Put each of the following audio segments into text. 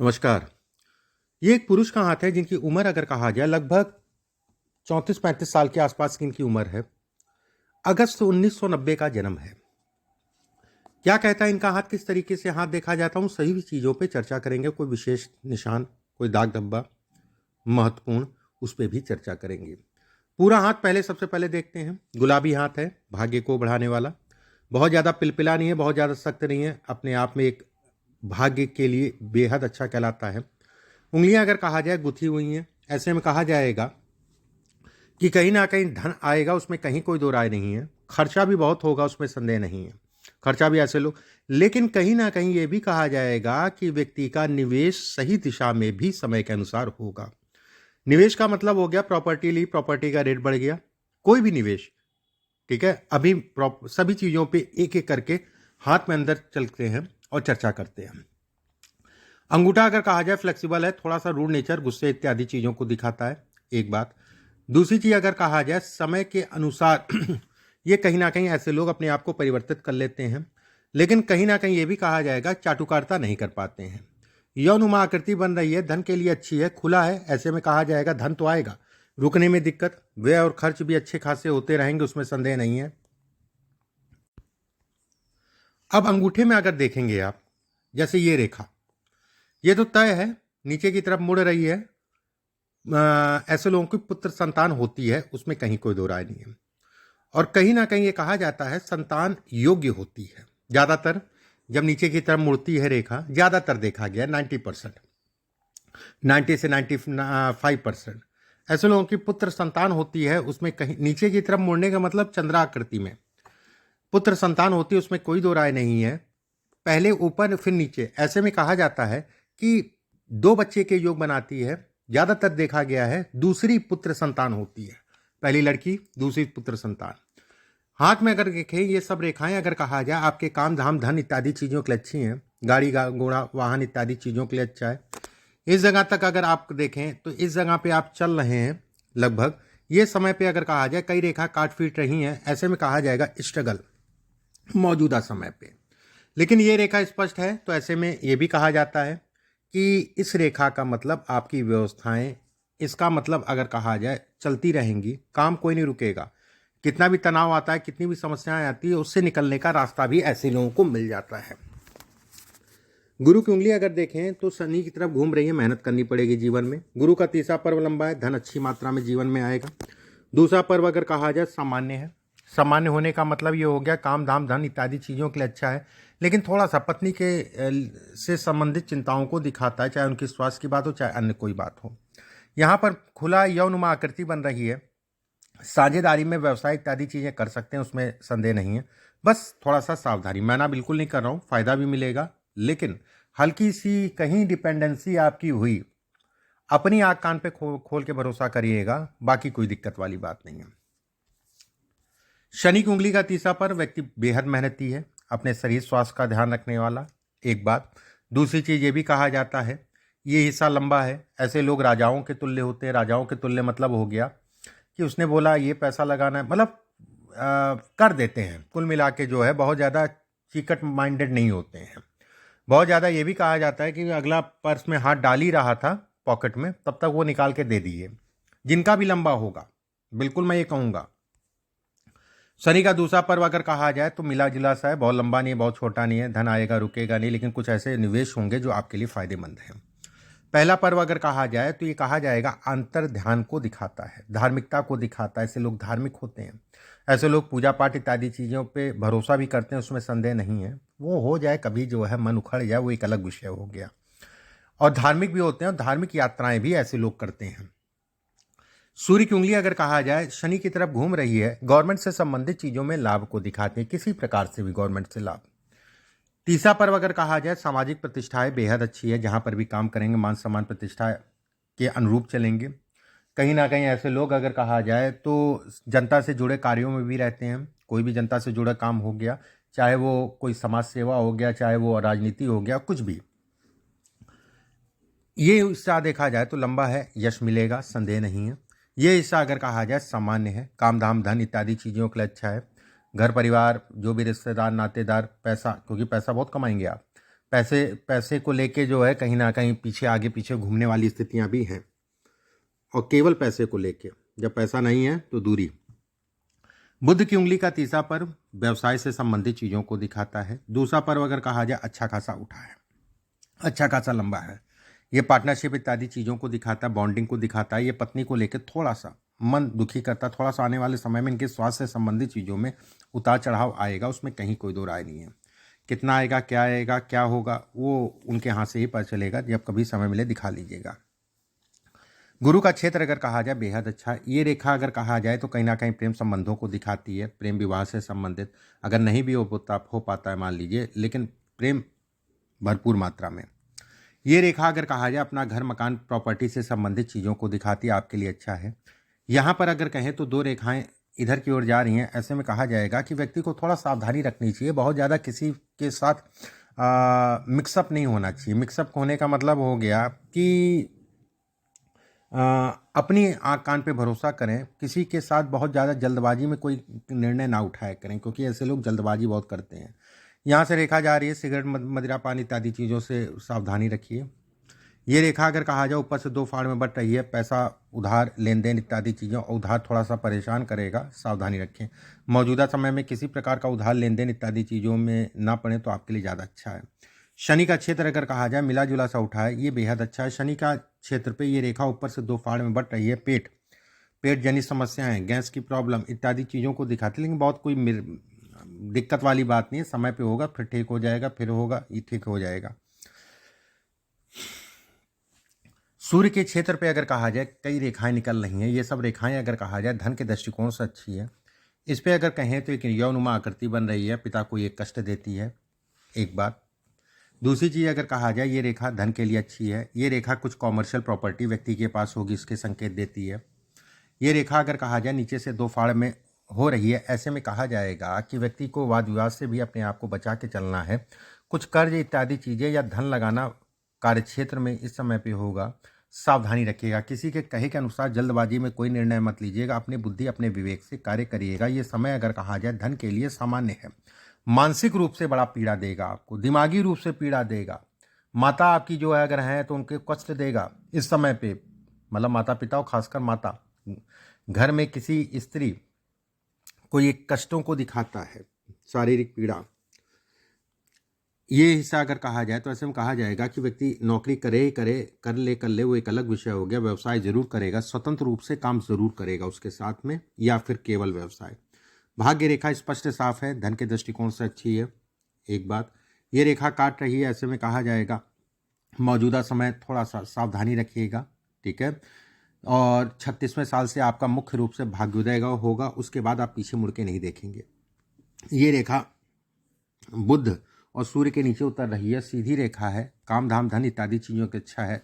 नमस्कार। ये एक पुरुष का हाथ है जिनकी उम्र अगर कहा जाए लगभग 34-35 साल के आसपास की इनकी उम्र है। अगस्त 1990 का जन्म है। क्या कहता है इनका हाथ, किस तरीके से हाथ देखा जाता है, उन सभी चीज़ों पे चर्चा करेंगे। कोई विशेष निशान, कोई दाग धब्बा महत्वपूर्ण, उस पे भी चर्चा करेंगे। पूरा हाथ पहले सबसे पहले देखते हैं। गुलाबी हाथ है, भाग्य को बढ़ाने वाला। बहुत ज़्यादा पिलपिला नहीं है, बहुत ज़्यादा सख्त नहीं है, अपने आप में एक भाग्य के लिए बेहद अच्छा कहलाता है। उंगलियां अगर कहा जाए गुथी हुई हैं। ऐसे में कहा जाएगा कि कहीं ना कहीं धन आएगा, उसमें कहीं कोई दो राय नहीं है। खर्चा भी बहुत होगा, उसमें संदेह नहीं है। खर्चा भी ऐसे लोग, लेकिन कहीं ना कहीं ये भी कहा जाएगा कि व्यक्ति का निवेश सही दिशा में भी समय के अनुसार होगा। निवेश का मतलब हो गया प्रॉपर्टी ली, प्रॉपर्टी का रेट बढ़ गया, कोई भी निवेश, ठीक है। अभी सभी चीजों पे एक एक करके हाथ में अंदर चलते हैं और चर्चा करते हैं। अंगूठा अगर कहा जाए फ्लेक्सिबल है, थोड़ा सा रूड नेचर, गुस्से इत्यादि चीजों को दिखाता है, एक बात। दूसरी चीज अगर कहा जाए समय के अनुसार ये कहीं ना कहीं ऐसे लोग अपने आप को परिवर्तित कर लेते हैं, लेकिन कहीं ना कहीं ये भी कहा जाएगा चाटुकारिता नहीं कर पाते हैं। यौनुमा आकृति बन रही है, धन के लिए अच्छी है, खुला है, ऐसे में कहा जाएगा धन तो आएगा, रुकने में दिक्कत, व्यय और खर्च भी अच्छे खासे होते रहेंगे, उसमें संदेह नहीं है। अब अंगूठे में अगर देखेंगे आप, जैसे ये रेखा, ये तो तय है, नीचे की तरफ मुड़ रही है। ऐसे लोगों की पुत्र संतान होती है, उसमें कहीं कोई दो राय नहीं है। और कहीं ना कहीं ये कहा जाता है संतान योग्य होती है। ज्यादातर जब नीचे की तरफ मुड़ती है रेखा, ज्यादातर देखा गया 90%, 90 से 95% ऐसे लोगों की पुत्र संतान होती है। उसमें कहीं नीचे की तरफ मुड़ने का मतलब चंद्राकृति में पुत्र संतान होती है, उसमें कोई दो राय नहीं है। पहले ऊपर फिर नीचे, ऐसे में कहा जाता है कि दो बच्चे के योग बनाती है। ज्यादातर देखा गया है दूसरी पुत्र संतान होती है, पहली लड़की दूसरी पुत्र संतान। हाथ में अगर देखें, ये सब रेखाएं अगर कहा जाए आपके काम धाम धन इत्यादि चीजों के लिए अच्छी हैं, गाड़ी घोड़ा वाहन इत्यादि चीजों के लिए अच्छा है। इस जगह तक अगर आप देखें तो इस जगह पे आप चल रहे हैं लगभग, ये समय पे अगर कहा जाए कई रेखा काट पीट रही हैं, ऐसे में कहा जाएगा स्ट्रगल मौजूदा समय पे। लेकिन ये रेखा स्पष्ट है, तो ऐसे में ये भी कहा जाता है कि इस रेखा का मतलब आपकी व्यवस्थाएं, इसका मतलब अगर कहा जाए चलती रहेंगी, काम कोई नहीं रुकेगा। कितना भी तनाव आता है, कितनी भी समस्याएं आती है, उससे निकलने का रास्ता भी ऐसे लोगों को मिल जाता है। गुरु की उंगली अगर देखें तो शनि की तरफ घूम रही है, मेहनत करनी पड़ेगी जीवन में। गुरु का तीसरा पर्व लंबा है, धन अच्छी मात्रा में जीवन में आएगा। दूसरा पर्व अगर कहा जाए सामान्य है। सामान्य होने का मतलब ये हो गया काम धाम धन इत्यादि चीज़ों के लिए अच्छा है, लेकिन थोड़ा सा पत्नी के से संबंधित चिंताओं को दिखाता है, चाहे उनकी स्वास्थ्य की बात हो चाहे अन्य कोई बात हो। यहाँ पर खुला यौनुमा आकृति बन रही है। साझेदारी में व्यवसाय इत्यादि चीज़ें कर सकते हैं, उसमें संदेह नहीं है। बस थोड़ा सा सावधानी, मना बिल्कुल नहीं कर रहा हूँ, फायदा भी मिलेगा, लेकिन हल्की सी कहीं डिपेंडेंसी आपकी हुई, अपनी आँख कान पे खोल के भरोसा करिएगा, बाकी कोई दिक्कत वाली बात नहीं है। शनि की उंगली का तीसरा पर व्यक्ति बेहद मेहनती है, अपने शरीर स्वास्थ्य का ध्यान रखने वाला, एक बात। दूसरी चीज ये भी कहा जाता है ये हिस्सा लंबा है, ऐसे लोग राजाओं के तुल्य होते हैं। राजाओं के तुल्य मतलब हो गया कि उसने बोला ये पैसा लगाना है, मतलब कर देते हैं। कुल मिला के जो है बहुत ज़्यादा चिकट माइंडेड नहीं होते हैं। बहुत ज़्यादा ये भी कहा जाता है कि अगला पर्स में हाथ डाल ही रहा था पॉकेट में, तब तक वो निकाल के दे दिए। जिनका भी लंबा होगा, बिल्कुल मैं ये कहूँगा। शनि का दूसरा पर्व अगर कहा जाए तो मिला जुला सा है, बहुत लंबा नहीं है, बहुत छोटा नहीं है। धन आएगा, रुकेगा नहीं, लेकिन कुछ ऐसे निवेश होंगे जो आपके लिए फायदेमंद हैं। पहला पर्व अगर कहा जाए तो ये कहा जाएगा अंतर ध्यान को दिखाता है, धार्मिकता को दिखाता है। ऐसे लोग धार्मिक होते हैं, ऐसे लोग पूजा पाठ इत्यादि चीज़ों पे भरोसा भी करते हैं, उसमें संदेह नहीं है। वो हो जाए कभी जो है मन उखड़ जाए, वो एक अलग विषय हो गया। और धार्मिक भी होते हैं, और धार्मिक यात्राएं भी ऐसे लोग करते हैं। सूर्य की उंगली अगर कहा जाए शनि की तरफ घूम रही है, गवर्नमेंट से संबंधित चीजों में लाभ को दिखाते हैं, किसी प्रकार से भी गवर्नमेंट से लाभ। तीसरा पर्व अगर कहा जाए सामाजिक प्रतिष्ठाएं बेहद अच्छी है, जहां पर भी काम करेंगे मान सम्मान प्रतिष्ठा के अनुरूप चलेंगे। कहीं ना कहीं ऐसे लोग अगर कहा जाए तो जनता से जुड़े कार्यों में भी रहते हैं। कोई भी जनता से जुड़ा काम हो गया, चाहे वो कोई समाज सेवा हो गया, चाहे वो राजनीति हो गया, कुछ भी, ये हिस्सा देखा जाए तो लंबा है, यश मिलेगा, संदेह नहीं है। ये हिस्सा अगर कहा जाए सामान्य है, काम धाम धन इत्यादि चीज़ों के लिए अच्छा है। घर परिवार, जो भी रिश्तेदार नातेदार, पैसा, क्योंकि पैसा बहुत कमाएंगे आप, पैसे पैसे को लेके जो है कहीं ना कहीं पीछे आगे पीछे घूमने वाली स्थितियां भी हैं, और केवल पैसे को लेके, जब पैसा नहीं है तो दूरी। बुध की उंगली का तीसरा पर्व व्यवसाय से संबंधित चीज़ों को दिखाता है। दूसरा पर्व अगर कहा जाए अच्छा खासा उठा है, अच्छा खासा लंबा है, ये पार्टनरशिप इत्यादि चीज़ों को दिखाता है, बॉन्डिंग को दिखाता है। ये पत्नी को लेकर थोड़ा सा मन दुखी करता है, थोड़ा सा आने वाले समय में इनके स्वास्थ्य से संबंधित चीज़ों में उतार चढ़ाव आएगा, उसमें कहीं कोई दो राय नहीं है। कितना आएगा, क्या होगा, वो उनके हाथ से ही पता चलेगा। जब कभी समय मिले दिखा लीजिएगा। गुरु का क्षेत्र अगर कहा जाए बेहद अच्छा। ये रेखा अगर कहा जाए तो कहीं ना कहीं प्रेम संबंधों को दिखाती है, प्रेम विवाह से संबंधित। अगर नहीं भी हो पाता है मान लीजिए, लेकिन प्रेम भरपूर मात्रा में। ये रेखा अगर कहा जाए अपना घर मकान प्रॉपर्टी से संबंधित चीज़ों को दिखाती है, आपके लिए अच्छा है। यहाँ पर अगर कहें तो दो रेखाएं इधर की ओर जा रही हैं, ऐसे में कहा जाएगा कि व्यक्ति को थोड़ा सावधानी रखनी चाहिए। बहुत ज़्यादा किसी के साथ मिक्सअप नहीं होना चाहिए। मिक्सअप होने का मतलब हो गया कि अपनी आँख कान पे भरोसा करें, किसी के साथ बहुत ज़्यादा जल्दबाजी में कोई निर्णय ना उठाया करें, क्योंकि ऐसे लोग जल्दबाजी बहुत करते हैं। यहाँ से रेखा जा रही है सिगरेट मदिरा पान इत्यादि चीज़ों से सावधानी रखिए। ये रेखा अगर कहा जाए ऊपर से दो फाड़ में बट रही है, पैसा उधार लेन देन इत्यादि चीज़ों, उधार थोड़ा सा परेशान करेगा, सावधानी रखें। मौजूदा समय में किसी प्रकार का उधार लेन देन इत्यादि चीज़ों में ना पड़े तो आपके लिए ज़्यादा अच्छा है। शनि का क्षेत्र अगर कहा जाए मिला जुला सा उठा है, ये बेहद अच्छा है। शनि का क्षेत्र पे ये रेखा ऊपर से दो फाड़ में बट रही है। पेट जनित समस्याएं, गैस की प्रॉब्लम इत्यादि चीज़ों को दिखाती है, लेकिन बहुत कोई दिक्कत वाली बात नहीं है। समय पे होगा, फिर ठीक हो जाएगा, फिर होगा, ये ठीक हो जाएगा। सूर्य के क्षेत्र पे अगर कहा जाए कई रेखाएं निकल रही हैं। ये सब रेखाएं अगर कहा जाए धन के दृष्टिकोण से अच्छी है। इस पे अगर कहें तो एक यौनुमा आकृति बन रही है, पिता को ये कष्ट देती है, एक बात। दूसरी चीज़ अगर कहा जाए ये रेखा धन के लिए अच्छी है। ये रेखा कुछ कॉमर्शियल प्रॉपर्टी व्यक्ति के पास होगी, इसके संकेत देती है। ये रेखा अगर कहा जाए नीचे से दो फाड़ में हो रही है, ऐसे में कहा जाएगा कि व्यक्ति को वाद विवाद से भी अपने आप को बचा के चलना है। कुछ कर्ज इत्यादि चीज़ें या धन लगाना कार्यक्षेत्र में इस समय पे होगा, सावधानी रखिएगा। किसी के कहे के अनुसार जल्दबाजी में कोई निर्णय मत लीजिएगा, अपनी बुद्धि अपने विवेक से कार्य करिएगा। ये समय अगर कहा जाए धन के लिए सामान्य है। मानसिक रूप से बड़ा पीड़ा देगा आपको, दिमागी रूप से पीड़ा देगा। माता आपकी जो है अगर है तो उनके कष्ट देगा इस समय पे, मतलब माता पिता और खासकर माता। घर में किसी स्त्री को ये कष्टों को दिखाता है, शारीरिक पीड़ा। ये हिस्सा अगर कहा जाए तो ऐसे में कहा जाएगा कि व्यक्ति नौकरी करे कर ले वो एक अलग विषय हो गया। व्यवसाय जरूर करेगा, स्वतंत्र रूप से काम जरूर करेगा उसके साथ में, या फिर केवल व्यवसाय। भाग्य रेखा स्पष्ट साफ है, धन के दृष्टिकोण से अच्छी है, एक बात। ये रेखा काट रही है, ऐसे में कहा जाएगा मौजूदा समय थोड़ा सा सावधानी रखिएगा, ठीक है। और 36वें साल से आपका मुख्य रूप से भाग्योदय होगा, उसके बाद आप पीछे मुड़ के नहीं देखेंगे। ये रेखा बुध और सूर्य के नीचे उतर रही है, सीधी रेखा है, काम धाम धन इत्यादि चीज़ों की अच्छा है।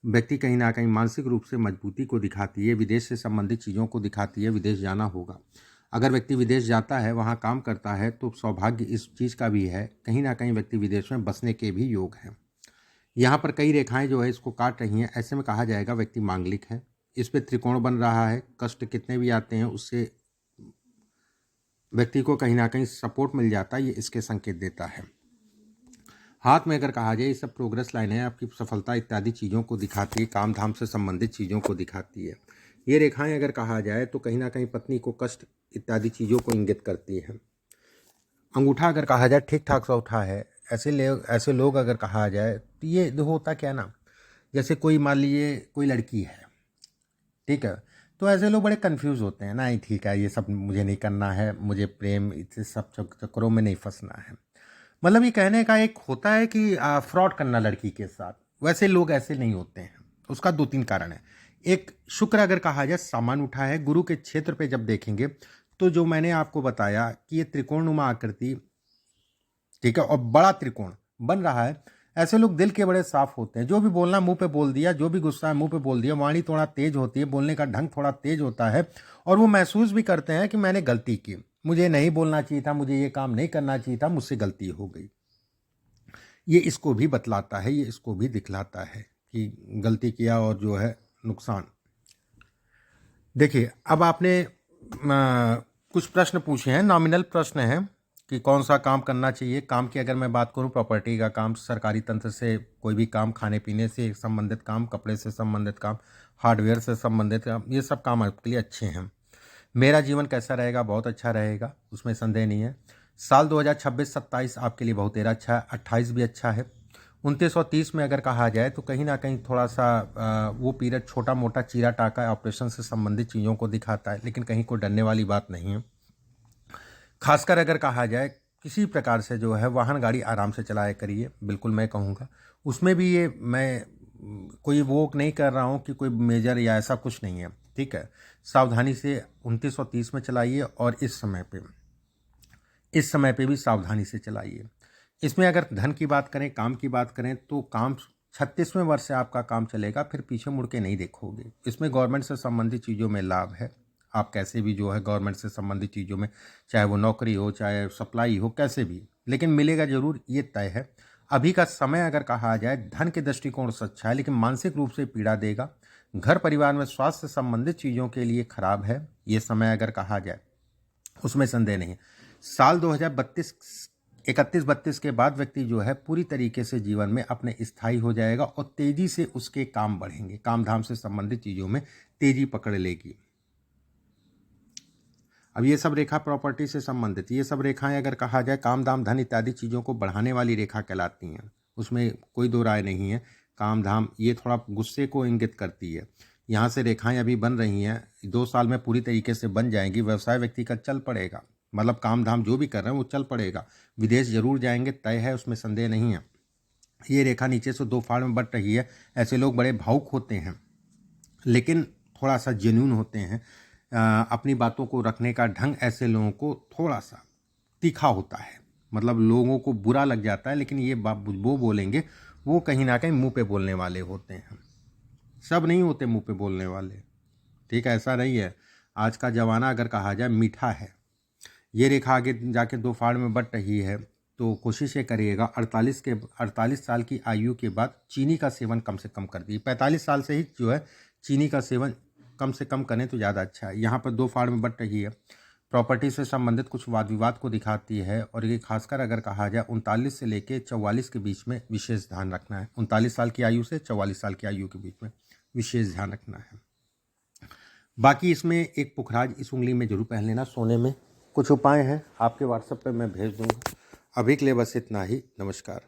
व्यक्ति कहीं ना कहीं मानसिक रूप से मजबूती को दिखाती है, विदेश से संबंधित चीज़ों को दिखाती है। विदेश जाना होगा, अगर व्यक्ति विदेश जाता है, वहाँ काम करता है तो सौभाग्य इस चीज़ का भी है। कहीं ना कहीं व्यक्ति विदेश में बसने के भी योग हैं। यहाँ पर कई रेखाएं जो है इसको काट रही हैं, ऐसे में कहा जाएगा व्यक्ति मांगलिक है। इस पे त्रिकोण बन रहा है, कष्ट कितने भी आते हैं उससे व्यक्ति को कहीं ना कहीं सपोर्ट मिल जाता है, ये इसके संकेत देता है। हाथ में अगर कहा जाए ये सब प्रोग्रेस लाइन है, आपकी सफलता इत्यादि चीज़ों को दिखाती है, काम धाम से संबंधित चीज़ों को दिखाती है। ये रेखाएं अगर कहा जाए तो कहीं ना कहीं पत्नी को कष्ट इत्यादि चीज़ों को इंगित करती है। अंगूठा अगर कहा जाए ठीक ठाक सा उठा है। ऐसे लोग अगर कहा जाए तो ये होता क्या ना, जैसे कोई मान लीजिए कोई लड़की है, ठीक है, तो ऐसे लोग बड़े कंफ्यूज होते हैं ना, ही ठीक है ये सब मुझे नहीं करना है, मुझे प्रेम इस सब चक्करों में नहीं फंसना है। मतलब ये कहने का एक होता है कि फ्रॉड करना लड़की के साथ, वैसे लोग ऐसे नहीं होते हैं। उसका 2-3 कारण है। एक, शुक्र अगर कहा जाए सामान उठा है। गुरु के क्षेत्र पे जब देखेंगे तो जो मैंने आपको बताया कि ये त्रिकोणनुमा आकृति, ठीक है, और बड़ा त्रिकोण बन रहा है। ऐसे लोग दिल के बड़े साफ होते हैं, जो भी बोलना मुंह पे बोल दिया, जो भी गुस्सा है मुंह पे बोल दिया। वाणी थोड़ा तेज होती है, बोलने का ढंग थोड़ा तेज होता है, और वो महसूस भी करते हैं कि मैंने गलती की, मुझे नहीं बोलना चाहिए था, मुझे ये काम नहीं करना चाहिए था, मुझसे गलती हो गई। ये इसको भी बतलाता है, ये इसको भी दिखलाता है कि गलती किया और जो है नुकसान। देखिए अब आपने कुछ प्रश्न पूछे हैं, नॉमिनल प्रश्न हैं कि कौन सा काम करना चाहिए। काम की अगर मैं बात करूं, प्रॉपर्टी का काम, सरकारी तंत्र से कोई भी काम, खाने पीने से संबंधित काम, कपड़े से संबंधित काम, हार्डवेयर से संबंधित काम, ये सब काम आपके लिए अच्छे हैं। मेरा जीवन कैसा रहेगा? बहुत अच्छा रहेगा, उसमें संदेह नहीं है। साल 2026-27 आपके लिए बहुत तेरा अच्छा है, 28 भी अच्छा है। 29 और 30 में अगर कहा जाए तो कहीं ना कहीं थोड़ा सा वो पीरियड छोटा मोटा चीरा टाका ऑपरेशन से संबंधित चीज़ों को दिखाता है, लेकिन कहीं कोई डरने वाली बात नहीं है। खासकर अगर कहा जाए किसी प्रकार से जो है वाहन गाड़ी आराम से चलाया करिए, बिल्कुल मैं कहूँगा। उसमें भी ये मैं कोई वो नहीं कर रहा हूँ कि कोई मेजर या ऐसा कुछ नहीं है, ठीक है। सावधानी से 29 और 30 में चलाइए, और इस समय पे भी सावधानी से चलाइए। इसमें अगर धन की बात करें, काम की बात करें, तो काम 36वें वर्ष से आपका काम चलेगा, फिर पीछे मुड़ के नहीं देखोगे। इसमें गवर्नमेंट से संबंधित चीज़ों में लाभ है। आप कैसे भी जो है गवर्नमेंट से संबंधित चीज़ों में, चाहे वो नौकरी हो, चाहे सप्लाई हो, कैसे भी, लेकिन मिलेगा जरूर, ये तय है। अभी का समय अगर कहा जाए धन के दृष्टिकोण से अच्छा है, लेकिन मानसिक रूप से पीड़ा देगा। घर परिवार में स्वास्थ्य से संबंधित चीज़ों के लिए खराब है ये समय अगर कहा जाए, उसमें संदेह नहीं है। साल 2032 31-32 के बाद व्यक्ति जो है पूरी तरीके से जीवन में अपने स्थायी हो जाएगा, और तेजी से उसके काम बढ़ेंगे। काम धाम से संबंधित चीज़ों में तेजी पकड़ लेगी। अब ये सब रेखा प्रॉपर्टी से संबंधित, ये सब रेखाएं अगर कहा जाए काम धाम धन इत्यादि चीज़ों को बढ़ाने वाली रेखा कहलाती हैं, उसमें कोई दो राय नहीं है। काम धाम ये थोड़ा गुस्से को इंगित करती है। यहाँ से रेखाएं अभी बन रही हैं, 2 साल में पूरी तरीके से बन जाएंगी। व्यवसाय व्यक्ति का चल पड़ेगा, मतलब काम धाम जो भी कर रहे हैं वो चल पड़ेगा। विदेश जरूर जाएंगे, तय है, उसमें संदेह नहीं है। ये रेखा नीचे से 2 फाड़ में बट रही है। ऐसे लोग बड़े भावुक होते हैं, लेकिन थोड़ा सा जेन्यून होते हैं। अपनी बातों को रखने का ढंग ऐसे लोगों को थोड़ा सा तीखा होता है, मतलब लोगों को बुरा लग जाता है, लेकिन ये बात वो बोलेंगे, वो कहीं ना कहीं मुंह पे बोलने वाले होते हैं। सब नहीं होते मुंह पे बोलने वाले, ठीक है, ऐसा नहीं है। आज का जमाना अगर कहा जाए मीठा है। ये रेखा आगे जाके 2 फाड़ में बट रही है, तो कोशिश ये करिएगा 48 साल की आयु के बाद चीनी का सेवन कम से कम कर दिए। 45 साल से ही जो है चीनी का सेवन कम से कम करें तो ज़्यादा अच्छा है। यहाँ पर 2 फाड़ में बट रही है, प्रॉपर्टी से संबंधित कुछ वाद विवाद को दिखाती है, और ये खासकर अगर कहा जाए 39 से लेके 44 के बीच में विशेष ध्यान रखना है। 39 साल की आयु से 44 साल की आयु के बीच में विशेष ध्यान रखना है। बाकी इसमें एक पुखराज इस उंगली में जरूर पहन लेना, सोने में। कुछ उपाय हैं आपके व्हाट्सएप पे मैं भेज दूंगा। अभी के लिए बस इतना ही, नमस्कार।